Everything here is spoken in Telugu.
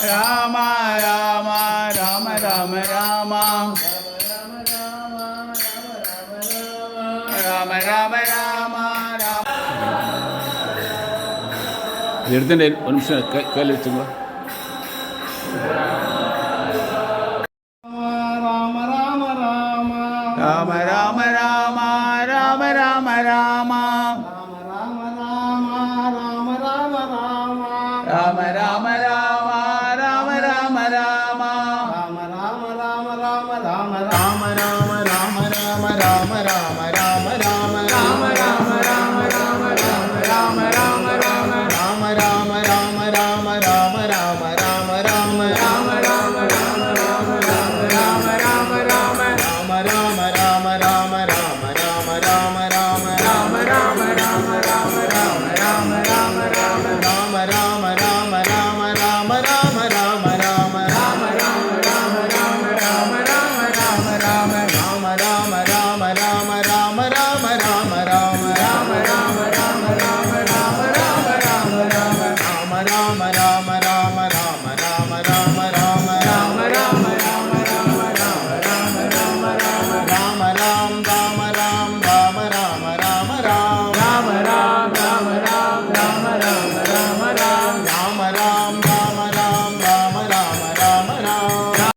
రామ రామ రామ రామ రామ రామ రామ రామ రామ. எடுத்துட்டு ஒரு நிமிஷம் கையில் வச்சுங்க. రామ రామ రామ రామ రామ రామ రామ రామ రామ రామ రామ రామ రామ రామ రామ రామ